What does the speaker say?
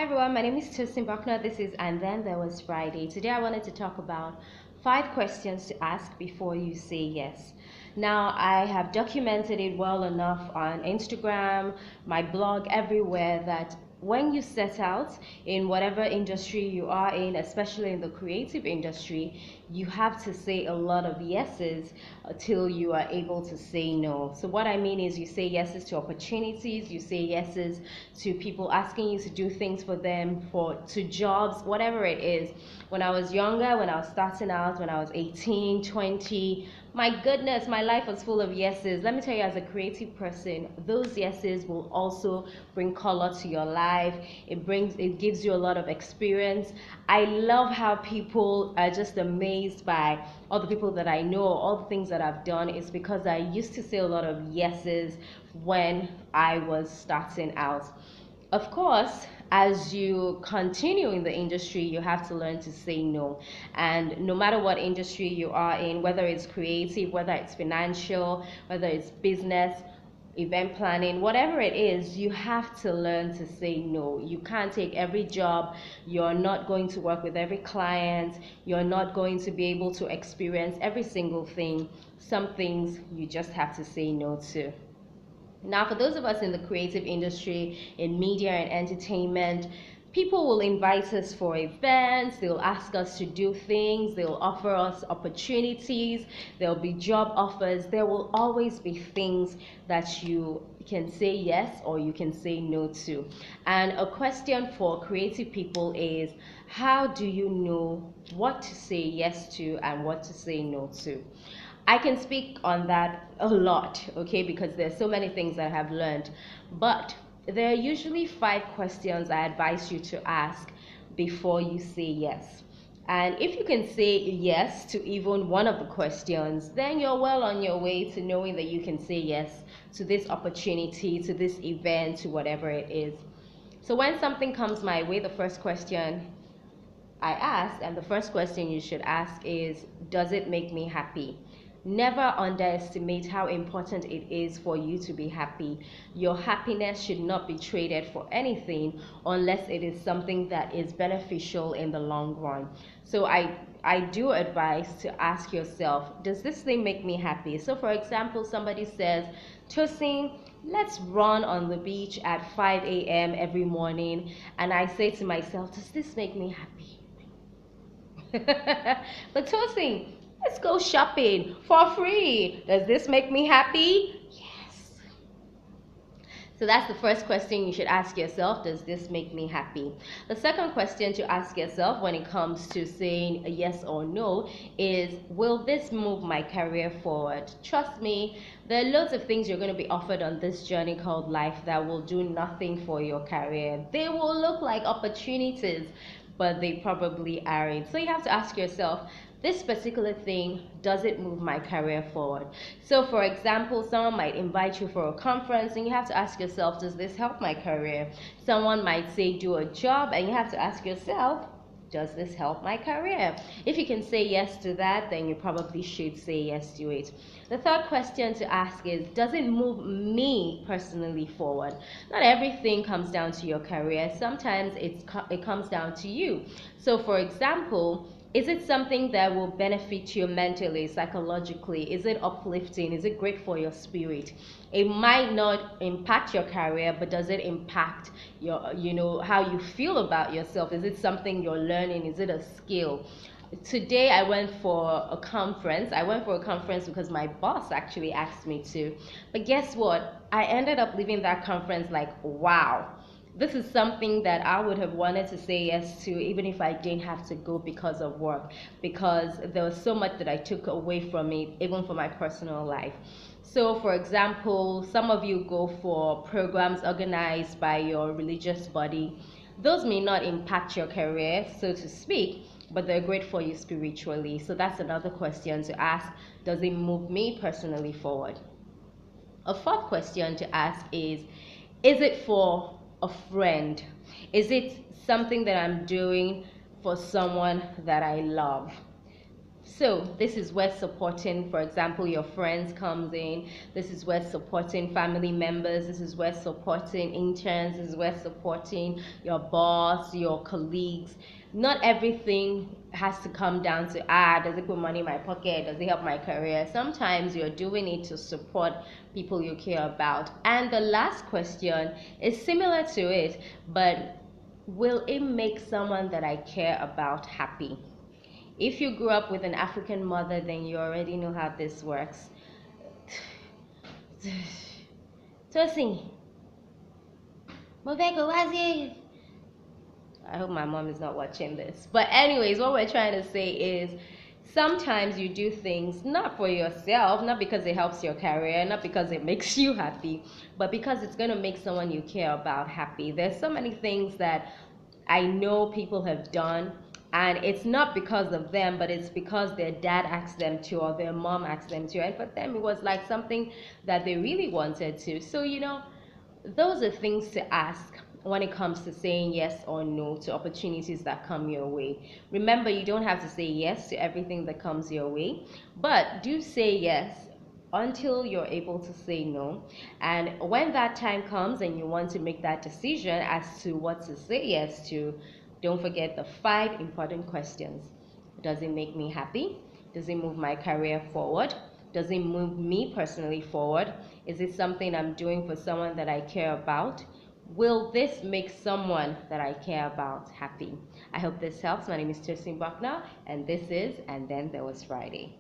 Hi everyone, my name is Buckner. This is And Then There Was Friday. Today I wanted to talk about 5 questions to ask before you say yes. Now, I have documented it well enough on Instagram, my blog, everywhere that when you set out in whatever industry you are in, especially in the creative industry, you have to say a lot of yeses until you are able to say no. So what I mean is you say yeses to opportunities, you say yeses to people asking you to do things for them, to jobs, whatever it is. When I was younger, when I was starting out, when I was 18, 20, my goodness, my life was full of yeses. Let me tell you, as a creative person, those yeses will also bring color to your life. It gives you a lot of experience. I love how people are just amazed by all the people that I know, all the things that I've done. It's because I used to say a lot of yeses when I was starting out. Of course, as you continue in the industry, you have to learn to say no. And no matter what industry you are in, whether it's creative, whether it's financial, whether it's business, event planning, whatever it is, you have to learn to say no. You can't take every job. You're not going to work with every client. You're not going to be able to experience every single thing. Some things you just have to say no to. Now, for those of us in the creative industry, in media and entertainment, people will invite us for events, they'll ask us to do things, they'll offer us opportunities, there'll be job offers. There will always be things that you can say yes or you can say no to. And a question for creative people is, how do you know what to say yes to and what to say no to? I can speak on that a lot, okay, because there's so many things that I have learned. But there are usually 5 questions I advise you to ask before you say yes. And if you can say yes to even one of the questions, then you're well on your way to knowing that you can say yes to this opportunity, to this event, to whatever it is. So when something comes my way, the first question I ask, and the first question you should ask is, does it make me happy? Never underestimate how important it is for you to be happy. Your happiness should not be traded for anything unless it is something that is beneficial in the long run. So I do advise to ask yourself, does this thing make me happy? So for example, somebody says, Tosin, let's run on the beach at 5 a.m. every morning. And I say to myself, does this make me happy? But Tosin, let's go shopping for free. Does this make me happy? Yes. So that's the first question you should ask yourself. Does this make me happy? The second question to ask yourself when it comes to saying a yes or no is, will this move my career forward? Trust me, there are loads of things you're going to be offered on this journey called life that will do nothing for your career. They will look like opportunities, but they probably aren't. So you have to ask yourself, this particular thing, does it move my career forward? So for example, someone might invite you for a conference and you have to ask yourself, does this help my career? Someone might say do a job and you have to ask yourself, does this help my career? If you can say yes to that, then you probably should say yes to it. The third question to ask is, does it move me personally forward? Not everything comes down to your career. Sometimes it comes down to you. So for example, is it something that will benefit you mentally, psychologically? Is it uplifting? Is it great for your spirit? It might not impact your career, but does it impact how you feel about yourself? Is it something you're learning? Is it a skill? Today I went for a conference. I went for a conference because my boss actually asked me to. But guess what? I ended up leaving that conference like, wow, this is something that I would have wanted to say yes to even if I didn't have to go because of work, because there was so much that I took away from it, even for my personal life. So for example, some of you go for programs organized by your religious body. Those may not impact your career, so to speak, but they're great for you spiritually. So that's another question to ask. Does it move me personally forward? A fourth question to ask is it for a friend? Is it something that I'm doing for someone that I love? So this is where supporting, for example, your friends comes in. This is where supporting family members. This is where supporting interns. This is where supporting your boss, your colleagues. Not everything has to come down to, does it put money in my pocket? Does it help my career? Sometimes you're doing it to support people you care about. And the last question is similar to it, but will it make someone that I care about happy? If you grew up with an African mother, then you already know how this works. Tosin, Moveko, what's it? I hope my mom is not watching this. But anyways, what we're trying to say is sometimes you do things not for yourself, not because it helps your career, not because it makes you happy, but because it's going to make someone you care about happy. There's so many things that I know people have done, and it's not because of them, but it's because their dad asked them to or their mom asked them to. And for them, it was like something that they really wanted to. So, those are things to ask when it comes to saying yes or no to opportunities that come your way. Remember, you don't have to say yes to everything that comes your way, but do say yes until you're able to say no. And when that time comes and you want to make that decision as to what to say yes to, don't forget the 5 important questions. Does it make me happy? Does it move my career forward? Does it move me personally forward? Is it something I'm doing for someone that I care about? Will this make someone that I care about happy? I hope this helps. My name is Tosin Buckner, and this is And Then There Was Friday.